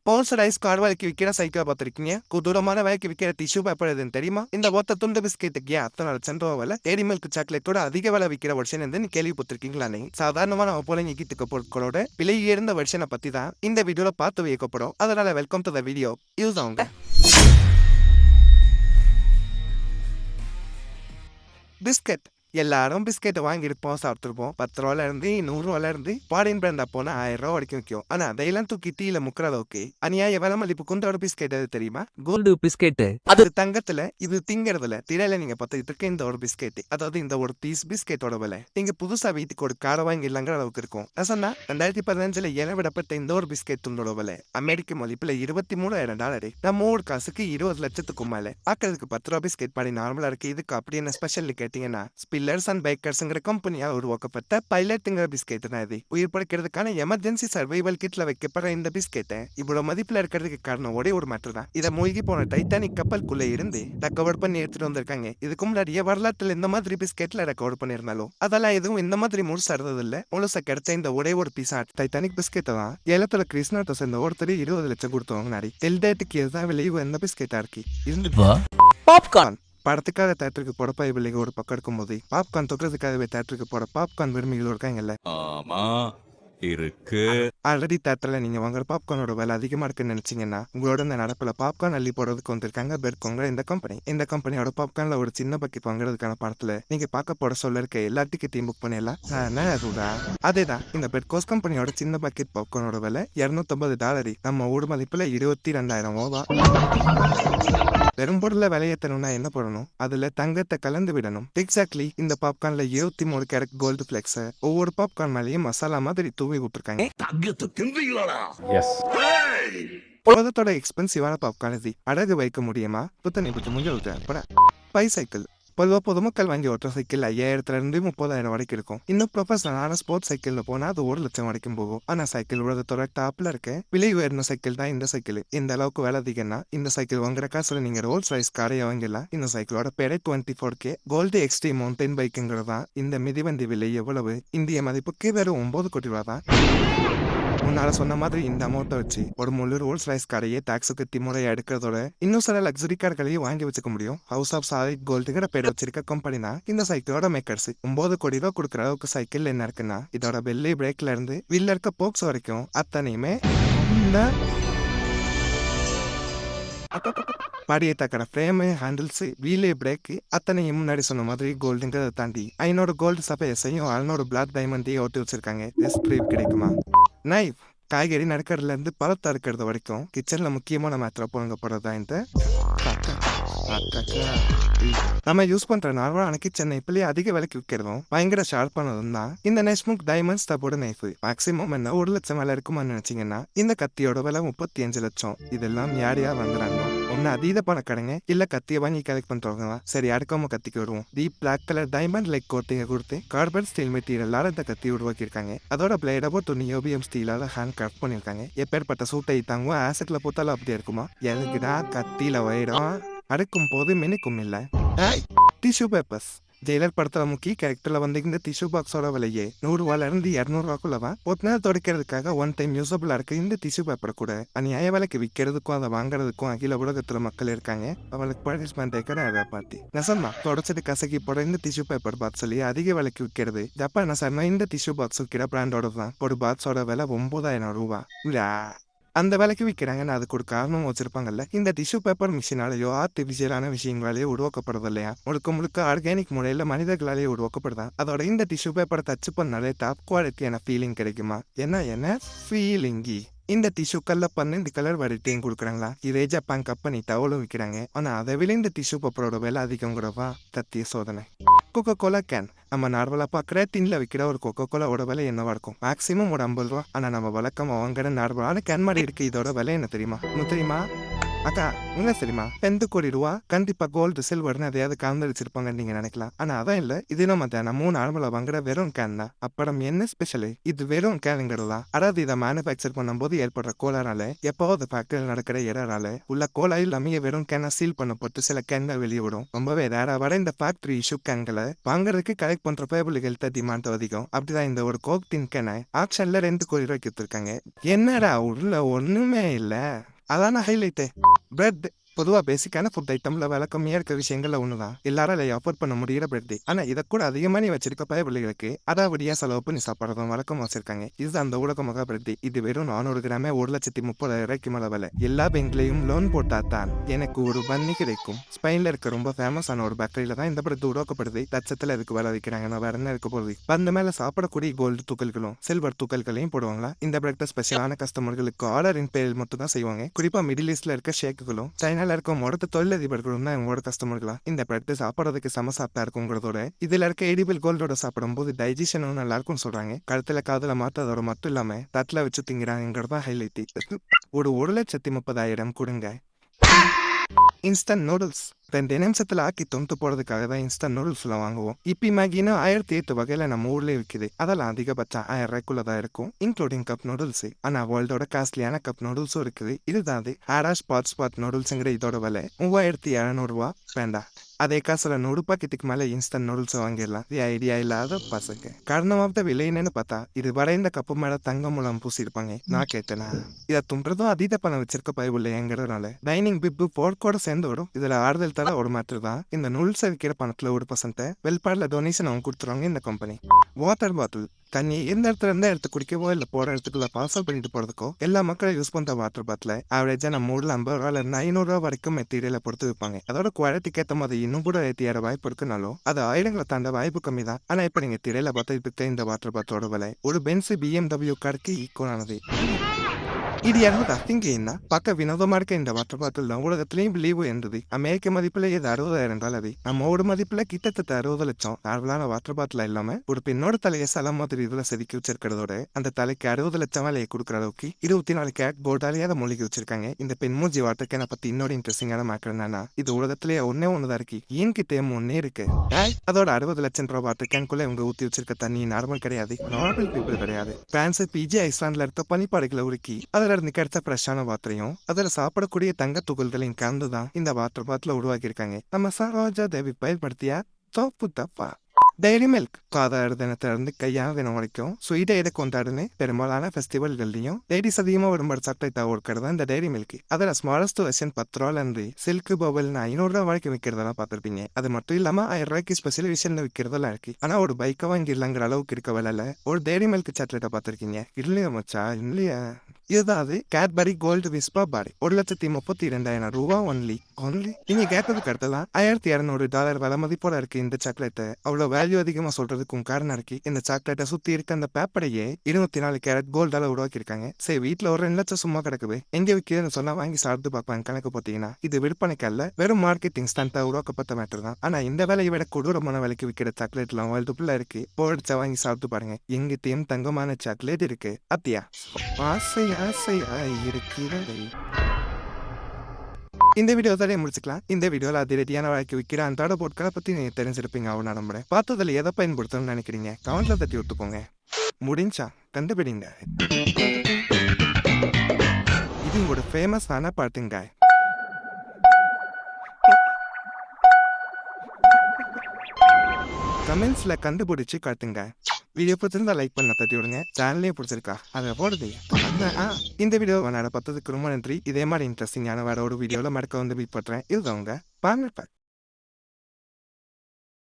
ஸ்பான்சரைஸ் car விலைக்கு விற்கிற சைக்கிளை பார்த்துருக்கீங்க. கொடூரமான விலைக்கு விற்கிற டிஷ்யூ பேப்பர் எதுன்னு தெரியுமா? இந்த ஒத்த துண்டு பிஸ்கெட்டுக்கு அத்தனை லட்சம் ரூபா விலை. டெய்ரி மில்க் சாக்லேட்டோட அதிக விலை விற்கிற வருஷன் நீ கேள்விப்பட்டிருக்கீங்களா? சாதாரணமான நம்ம போல நீக்கிட்டு பொருட்களோட விலை உயர்ந்த வருஷனை பத்தி தான் இந்த வீடியோல பார்த்து வைக்கப்படும். அதனால welcome to the video. Use ஆகுங்க. பிஸ்கட் எல்லாரும் பிஸ்கெட்டை வாங்கியிருப்போம், சாப்பிட்டுருப்போம். 10 ரூபால இருந்து 100 ரூபால இருந்து ஃபாரின் பிராண்டா போனா 1000 ரூபா வரைக்கும் விற்கும். ஆனா அதையெல்லாம் தூக்கி டீல முக்கிற அளவுக்கு அநியாய விலை மதிப்பு கொண்ட ஒரு பிஸ்கெட் எது தெரியுமா? Gold biscuit. அது தங்கத்துல, இது திங்கிறதுல திரையில நீங்க பார்த்துட்டு இருக்க இந்த ஒரு பிஸ்கெட், அதாவது இந்த ஒரு பீஸ் பிஸ்கெட்டோட விலை நீங்க புதுசா வீட்டுக்கு ஒரு காரை வாங்கிடலாங்கிற அளவுக்கு இருக்கும். சொன்னா 2015ல விடப்பட்ட இந்த ஒரு பிஸ்கெட் துண்டோட விலை அமெரிக்க மதிப்புல $23,000. நம்ம ஊர் காசுக்கு 20 லட்சத்துக்கும் மேல. ஆக்கிறதுக்கு 10 ரூபா பிஸ்கெட் பாடி நார்மலா இருக்கு. இதுக்கு அப்படி என்ன ஸ்பெஷல் கேட்டீங்கன்னா, ஸ்பில்லர்ஸ் அண்ட் பேக்கர்ஸ்ங்கிற கம்பெனியா உருவாக்கப்பட்ட பைலட்டுங்கிற பிஸ்கெட் தான் இது. உயிர் படைக்கிறதுக்கான எமர்ஜென்சி சர்வைவல் கிட்ல வைக்கப்படுற இந்த பிஸ்கெட்டை இவ்வளவு மதிப்புல இருக்கிறதுக்கு காரணம் ஒரே ஒரு மேட்டர் தான். இதை மூழ்கி போன டைட்டானிக் கப்பலுக்குள்ள இருந்து ரெக்கவர் பண்ணி எடுத்துட்டு வந்திருக்காங்க. இதுக்கு முன்னாடியே வரலாற்றுல இந்த மாதிரி பிஸ்கெட்ல ரெக்கவர் பண்ணிருந்தாலும் அதெல்லாம் எதுவும் இந்த மாதிரி முழுசா இருந்தது இல்ல. முழுசா கிடைச்ச இந்த ஒரே ஒரு பீஸ் டைட்டானிக் பிஸ்கெட்டை தான் ஏலத்துல கிருஷ்ணாட்ட சேர்ந்த ஒருத்தர் 20 லட்சம் கொடுத்தவங்க நாடி டெல்டேட்டுக்கு எதுதான் விளைவு எந்த பிஸ்கெட்டா இருக்கு இருந்து பாப்கார்ன். படத்துக்காக தேட்டருக்கு போட பைபிள்ளைக்கு ஒரு பக்கம் இருக்கும்போது பாப்கார்ன் தொக்கிறதுக்காகவே தேட்டருக்கு போட பாப்கார்ன் விரும்பிகள் இருக்காங்கல்ல. ஆல்ரெடி தேட்டர்ல நீங்க வாங்குற பாப்கார்னோட விலை அதிகமா இருக்குன்னு நினைச்சீங்கன்னா உங்களோட இந்த நடப்புல பாப்கார்ன் அள்ளி போடுறதுக்கு வந்திருக்காங்க பெர்கோங்கிற இந்த கம்பெனி. இந்த கம்பெனியோட பாப்கார்ன்ல ஒரு சின்ன பக்கெட் வாங்குறதுக்கான படத்துல நீங்க பார்க்க போட சொல்ல இருக்க எல்லா டிக்கெட்டையும் புக் பண்ணிடலாம். அதேதான் இந்த பெர்கோஸ் கம்பெனியோட சின்ன பக்கெட் பாப்கார்னோட விலை $250. நம்ம ஊர் மதிப்புல 22,000 ரூபா. பெரும்பொருளை விலையேற்றணும்னா என்ன பண்ணணும்? அதுல தங்கத்தை கலந்து விடணும். எக்ஸாக்ட்லி இந்த பாப்கார்ன்ல 23 கேரட் கோல்டு பிளெக்ஸ் ஒவ்வொரு பாப்கார்ன் மேலேயும் மசாலா மாதிரி தூவி விட்டுருக்காங்க. உலகத்தோட எக்ஸ்பென்சிவான பாப்கார்ன் இது. அடகு வைக்க முடியுமா? புத்தனை பற்றி முடிவு பைசைக்கிள். பொதுவாக பொதுமக்கள் வாங்கி ஓட்டுற சைக்கிள் 5000 இருந்து 30,000 வரைக்கும் இருக்கும். இன்னும் ப்ரொஃபஷனலான ஸ்போர்ட்ஸ் சைக்கிள்ல போனா அது 1 லட்சம் வரைக்கும் போகும். ஆனா சைக்கிள் உலகத்தோட டாப்ல இருக்க விலை உயர்ந்த சைக்கிள் தான் இந்த சைக்கிள். இந்த அளவுக்கு வேலை அதிகம்னா இந்த சைக்கிள் வாங்குற காசுல நீங்க ரோல்ஸ் ராய்ஸ் காரையை வாங்கிடலாம். இந்த சைக்கிளோட பேரே 24K கோல்டு எக்ஸ்ட்ரீம் மவுண்டைன் பைக்குங்கிறது தான். இந்த மிதிவண்டி விலை எவ்வளவு? இந்திய மதிப்புக்கு வெறும் 9 கோடி ரூபா தான். முன்னால சொன்ன மாதிரி இந்த அமௌண்ட்டை வச்சு ஒரு முழு ரோல்ஸ் ராய்ஸ் காரையே டாக்ஸுக்கு திமுறையா எடுக்கிறதோட இன்னும் சில லக்ஸரி கார்களையும் வாங்கி வச்சுக்க முடியும். ஹவுஸ் ஆஃப் சாலிட் கோல்டுங்கிற பேர் வச்சிருக்க கம்பெனி தான் இந்த சைக்கிளோட மேக்கர்ஸ். 9 கோடி ரூபா கொடுக்குற அளவுக்கு சைக்கிள் என்ன இருக்குன்னா, இதோட பெல்லி பிரேக்ல இருந்து வீல்ல இருக்க போக்ஸ் வரைக்கும் அத்தனையுமே பாடியை தக்கிற ஃப்ரேமு, ஹேண்டில்ஸ், வீலே, பிரேக் அத்தனையும் முன்னாடி சொன்ன மாதிரி கோல்டுங்கிறத தாண்டி 500 கோல்டு சபையஸையும் 600 பிளாக் டைமண்டையும் ஓட்டி வச்சிருக்காங்க. எஸ்ட்ரீப் கிடைக்குமா? நைஃப். காய்கறி நறுக்கிறதுல இருந்து பழத்தை அறுக்கிறது வரைக்கும் கிச்சன்ல முக்கியமான மேட்ரை புழங்கப்படுறதா இந்த நம்ம யூஸ் பண்ற நார்மலான கிச்சன் நைஃப்லயே அதிக விலைக்கு விற்கிறதும் பயங்கர ஷார்ப்பானதும் தான் இந்த நெஸ்முக் டைமண்ட்ஸ் தப்போட நைஃப். மேக்சிமம் என்ன 1 லட்சம் விலை இருக்குமான்னு நினைச்சீங்கன்னா இந்த கத்தியோட விலை 35 லட்சம். இதெல்லாம் யாரையா வந்துடுறாங்க? ஒன்னு அதீத பணக்கடைங்க, இல்ல கத்தியை வாங்கி கலெக்ட் பண்றவங்க தான். சரி, அடுக்காம கத்திக்கு வருவோம். Deep black colour diamond like கோட்டிங்க கொடுத்து கார்பன் ஸ்டீல் மெட்டீரியலால இந்த கத்தி உருவாக்கியிருக்காங்க. அதோட பிளேடபோ நியோபியம் ஸ்டீலால ஹேண்ட் கிராஃப்ட் பண்ணிருக்காங்க. எப்பேற்பட்ட சூட்டை தாங்குவோம். ஆசிட்ல போட்டாலும் அப்படியே இருக்குமா? எதுக்குடா கத்தியில வயிடும் அடுக்கும் போது மினிக்கும் இல்ல. Tissue papers. ஜெயிலர் படத்துல முக்கிய கேரக்டர்ல வந்து இந்த டிஷ்யூ பாக்ஸோட விலையே 100 ரூபாயில இருந்து 200 ரூபாக்குள்ளதான். ஒரு நேரம் துடைக்கிறதுக்காக ஒன் டைம் யூஸபிளா இருக்கு இந்த டிஷ்யூ பேப்பர் கூட அநியாய விலைக்கு விற்கிறதுக்கும் அதை வாங்குறதுக்கும் அகில உலகத்துல மக்கள் இருக்காங்க. அவளுக்கு பனிஷ்மெண்ட் அதை பார்த்து நெசமா தொடச்சது கசக்கி போட இந்த டிஷ்யூ பேப்பர் பாக்ஸ் சொல்லி அதிக விலைக்கு விற்கிறது. ஜப்பான் சார்னா இந்த டிஷ்யூ பாக்ஸ் விற்கிற பிராண்டோட தான். ஒரு பாக்ஸோட விலை 9,000 ரூபாய். அந்த விலைக்கு விற்கிறாங்கன்னு அதுக்கு ஒரு காரணம் வச்சிருப்பாங்கல்ல. இந்த டிஷ்யூ பேப்பர் மிஷினாலேயோ ஆர்டிபிஷியலான விஷயங்களாலேயோ உருவாக்கப்படுறது இல்லையா, முழுக்க ஆர்கானிக் முறையில மனிதர்களாலேயே உருவாக்கப்படுதான். அதோட இந்த டிஷ்யூ பேப்பரை டச் பண்ணாலே டாப் குவாலிட்டியான ஃபீலிங் கிடைக்குமா? என்ன ஃபீலிங்கி? இந்த டிஷ்யூக்கல்ல 12 கலர் வெரைட்டியும் கொடுக்குறாங்களா. இதே ஜப்பான் கம்பெனி டவலும் விற்கிறாங்க. ஆனா அதை விட இந்த டிஷ்யூ பேப்பரோட விலை அதிகங்கிறவா தத்திய சோதனை. Coca Cola can. நம்ம நார்மலா பார்க்குற டின்ல விற்கிற ஒரு கோகோ கோலாவோட விலை என்னவா இருக்கும்? மேக்ஸிமம் ஒரு 50 ரூபா. ஆனா நம்ம வழக்கமா வாங்குற நார்மலான கேன் மாதிரி இருக்கு. இதோட விலை என்ன தெரியுமா? அக்கா என்ன தெரியுமா 2 கோடி ரூபா கண்டிப்பா கோல்டு சில்வர்னு எதையாவது கலந்துருச்சிருப்பாங்கன்னு நீங்க நினைக்கலாம். ஆனா அதான் இல்ல. இது நம்ம தினமும் நார்மலா வாங்குற வெறும் கேன் தான். அப்புறம் என்ன ஸ்பெஷல்? இது வெறும் கேனுங்கிறதா? அதாவது இதை மேனுஃபேக்சர் பண்ணும்போது ஏற்படுற கோளாறால எப்போது ஃபேக்டரியில் நடக்கிற எரரால உள்ள கோலாயில் இல்லாம வெறும் கேனை சீல் பண்ணப்பட்டு சில கேன்கள் வெளியே விடும். ரொம்பவே ரேரா வர இந்த ஃபேக்டரி இஷ்யூ கேன்களை வாங்குறதுக்கு கலெக்ட் பண்ற பேபிள்கள்ட்ட டிமாண்ட் அதிகம். அப்படிதான் இந்த ஒரு கோக் டின் கேனை ஆக்ஷன்ல 2 கோடி ரூபாய்க்கு வித்துருக்காங்க. என்னடா உள்ள ஒண்ணுமே இல்ல. அதான ஹைலைட்டு. பிரெட் பொதுவா பேசிக்கான ஃபுட் ஐட்டம்ல விலை கம்மியா இருக்க விஷயங்கள்ல ஒண்ணுதான் எல்லாராலையும் அஃபோர்ட் பண்ண முடியிற பிரெட். ஆனா இதை கூட அதிகமா நீ வச்சிருக்க பயபிள்ளைகளுக்கு அதாவடியா செலவு பண்ணி சாப்பிட்றதும் வழக்கம் வச்சிருக்காங்க. இது அந்த ஊடகமாக பிரெட். இது வெறும் 400 கிராமே 1,30,000 மேல விலை. எல்லா பேங்க்லயும் லோன் போட்டா தான் எனக்கு ஒரு பன்னி கிடைக்கும். ஸ்பெயின்ல இருக்க ரொம்ப ஃபேமஸான ஒரு பேக்கரியில தான் இந்த பிரெட் உருவாக்கப்படுது. லட்சத்துல இதுக்கு விலை வைக்கிறாங்கன்னா வேற என்ன இருக்க போகுது? பந்த மேல சாப்பிடக்கூடிய கோல்டு தூக்கல்களும் சில்வர் தூக்கல்களையும் போடுவாங்களா? இந்த பிரெட்டை ஸ்பெஷலான கஸ்டமர்களுக்கு ஆர்டரின் பேரில் மட்டும் தான் செய்வாங்க. குறிப்பா மிடில் ஈஸ்ட்ல இருக்க ஷேக்குகளும் சைனால இருக்க மொத்த தொழிலதிபர்களும் தான் இவங்களோட கஸ்டமர்களா. இந்த பிரெட் சாப்பிட்றதுக்கு சாப்பிட்டா இருக்குங்கிறதோட இதுல இருக்க எடிபிள் கோல்டோட சாப்பிடும் போது டைஜஷனும் நல்லா இருக்கும் சொல்றாங்க. கழுத்துல காதுல மாற்றதோட மட்டும் இல்லாம தட்டுல வச்சு திங்கிறாங்கிறதா ஹைலைட். ஒரு 1,30,000 கொடுங்க. இன்ஸ்டன்ட் நூடுல்ஸ் 2 நிமிஷத்துல ஆக்கி தொண்டு போறதுக்காக தான் இன்ஸ்டன்ட் நூடுல்ஸ்ல வாங்குவோம். இப்பி மேகினா 1008 வகையில நம்ம ஊர்லயே விற்குது. அதெல்லாம் அதிகபட்சம் 1000 தான் இருக்கும், இன்க்ளூடிங் கப் நூடுல்ஸ். ஆனா வேர்ல்டோட காஸ்ட்லியான கப் நூடுல்ஸும் இருக்குது. இதுதான் ஹேரா ஸ்பாட் நூடுல்ஸ்ங்கிற இதோட விலை 3700 ரூபா. வேண்டாம், அதே காசுல 100 பாக்கெட்டுக்கு மேல இன்ஸ்டன்ட் நூடுல்ஸ் வாங்கிடலாம். இது ஐடியா இல்லாத பசங்க. காரணமாக விலை என்னன்னு பார்த்தா இது வரைந்த கப்பு மேல தங்க மூலம் பூசிருப்பாங்க. நான் கேட்டேனா இதை துண்டுறதும் அதீத பணம் வச்சிருக்க பயவில்லைங்கிறதுனால டைனிங் பிப்பு போர்க்கோட சேர்ந்து வரும். இதுல ஆறுதல் தர ஒரு மாற்று தான் இந்த நூல்ஸ் விற்கிற பணத்துல 1% வெளிப்பாடுல டொனேஷன் அவங்க கொடுத்துருவாங்க இந்த கம்பெனி. வாட்டர் பாட்டில் தண்ணி எந்த இடத்துல இருந்தா எடுத்து குடிக்கவோ இல்லை போற இடத்துக்குள்ள பார்சல் பண்ணிட்டு போறதுக்கோ எல்லா மக்களும் யூஸ் பண்ற வாட்டர் பாட்டில் ஆவரேஜா நம்ம ஊர்ல 50 ரூபாயில இருந்து 500 ரூபா வரைக்கும் மெட்டீரியலை பொறுத்து வைப்பாங்க. அதோட குவாலிட்டிக்கு ஏற்ற மாதிரி இன்னும் கூட ஏற வாய்ப்பு இருக்குனாலும் அது 1000ங்களை தாண்ட வாய்ப்பு கம்மி தான். ஆனா இப்ப நீங்க திரையில பார்த்து இந்த வாட்டர் பாட்டிலோட விலை ஒரு பென்ஸ் BMW காருக்கு ஈக்குவலானது. இது யாரும் தப்பிங்க என்ன பார்க்க வினோதமா இருக்க இந்த வாட்டர் பாட்டில் தான் உலகத்திலையும் லீவு இருந்தது. அமெரிக்க மதிப்புல இது 60,000 அது. நம்ம ஒரு மதிப்புல கிட்டத்தட்ட 60 லட்சம். நார்மலான வாட்டர் பாட்டில் இல்லாம ஒரு பெண்ணோட தலையை சலம் மாதிரி இதுல செதுக்கி வச்சிருக்கிறதோட அந்த தலைக்கு 60 லட்சம் வேலையை கொடுக்குற அளவுக்கு 24 கேட் போர்டாலேயே அதை மூழ்கி வச்சிருக்காங்க. இந்த பெண் மூஞ்சி வாட்டர் கேனை பத்தி இன்னொரு இன்ட்ரெஸ்டிங்கான மேட்டர் என்னன்னா இது உலகத்திலேயே ஒண்ணுதான் இருக்கு. என்கிட்ட 3 இருக்கு. அதோட 60 லட்சம் ரூபாய் வாட்டர் கேனுக்குள்ள இவங்க ஊத்தி வச்சிருக்க தண்ணி நார்மல் கிடையாது, நார்மல் பீப்புள் கிடையாது. பிரான்ஸ் பிஜி ஐஸ்லாண்ட்ல இருக்க பனிப்பாடுகளை உருக்கி அதுல இருந்து கிடைத்த ஃப்ரெஷ்ஷான வாட்டரையும் அதுல சாப்பிடக்கூடிய தங்க துகள்களையும் கலந்துதான் இந்த வாட்டர் பாட்டில உருவாக்கி இருக்காங்க. நம்ம சரோஜா தேவி பயன்படுத்தியா தப்பு தப்பா? டைரி மில்க் காதாறு தினத்திலிருந்து கையான தினம் வரைக்கும் ஸ்வீட்டை எதை கொண்டாடுன்னு பெரும்பாலான ஃபெஸ்டிவல்கள்லையும் லேடிஸ் அதிகமாக விரும்புற சாக்லேட்டா இருக்கிறது இந்த டைரி மில்க். அதில் ஸ்மாலஸ்ட் வெர்ஷன் 10 ரூபாயில இருந்து சில்க் பபல்னு 500 ரூபா வரைக்கும் விற்கிறதெல்லாம் பார்த்துருப்பீங்க. அது மட்டும் இல்லாம 1000 ரூபாய்க்கு ஸ்பெஷல் விஷயம்ல விற்கிறதெல்லாம் இருக்கு. ஆனா ஒரு பைக்கை வாங்கிடலாங்கிற அளவுக்கு இருக்க விலையில ஒரு டைரி மில்க் சாக்லேட்டை பார்த்துருக்கீங்க இல்லையா மச்சா? இல்லையா? இதுதான் கேட்பரி கோல்டு விஸ்பா பாரி 1,32,000 ரூபா ஒன்லி. நீங்க கேட்டதுக்கு அடுத்ததான் $1,200 விலை மதிப்போட இருக்கு இந்த சாக்லேட்டை. அவ்வளவு வேல்யூ அதிகமா சொல்றதுக்கும் காரணம் இருக்கு. இந்த சாக்லேட்டை சுத்தி இருக்க அந்த பேப்பரையே 24 கேரட் கோல்டால உருவாக்கி இருக்காங்க. சரி, வீட்டுல ஒரு 2 லட்சம் சும்மா கிடக்குது, எங்க விற்கிறதுன்னு சொன்னா வாங்கி சாப்பிட்டு பார்ப்பாங்க. கணக்கு பார்த்தீங்கன்னா இது விற்பனைக்கு அல்ல, வெறும் மார்க்கெட்டிங் ஸ்டண்டா உருவாக்கப்பட்ட மேட்டர் தான். ஆனா இந்த வேலையை விட கொடூரமான விலைக்கு விற்கிற சாக்லேட் எல்லாம் வேர்ல்டுக்குள்ள இருக்கு. போடிச்சா வாங்கி சாப்பிட்டு பாருங்க. எங்கிட்டயும் தங்கமான சாக்லேட் இருக்கு. அத்தியா ஆசையா இருக்கிறது. இந்த வீடியோ தான் முடிச்சுக்கலாம். இந்த வீடியோவில் அதிரடியான வாழ்க்கை விற்கிற அன்றாட பொருட்களை பத்தி நீங்க தெரிஞ்சிருப்பீங்க அவன் நம்புறேன். பார்த்ததுல எதை பயன்படுத்தணும்னு நினைக்கிறீங்க கமெண்ட்ல தட்டி விட்டு போங்க. முடிஞ்சா கண்டுபிடிங்க. இது உங்களோட ஃபேமஸான பாட்டுங்க. கமெண்ட்ஸ்ல கண்டுபிடிச்சு காட்டுங்க. வீடியோ பிடிச்சிருந்தா லைக் பண்ண தட்டி விடுங்க. சேனல்லையும் பிடிச்சிருக்கா அதை போடுது. இந்த வீடியோ நான் பார்த்ததுக்கு ரொம்ப நன்றி. இதே மாதிரி இன்ட்ரெஸ்டிங்கான வேற ஒரு வீடியோவில் மறக்க வந்து மீட் பண்ணுறேன். இதுதான் உங்க பாங்க.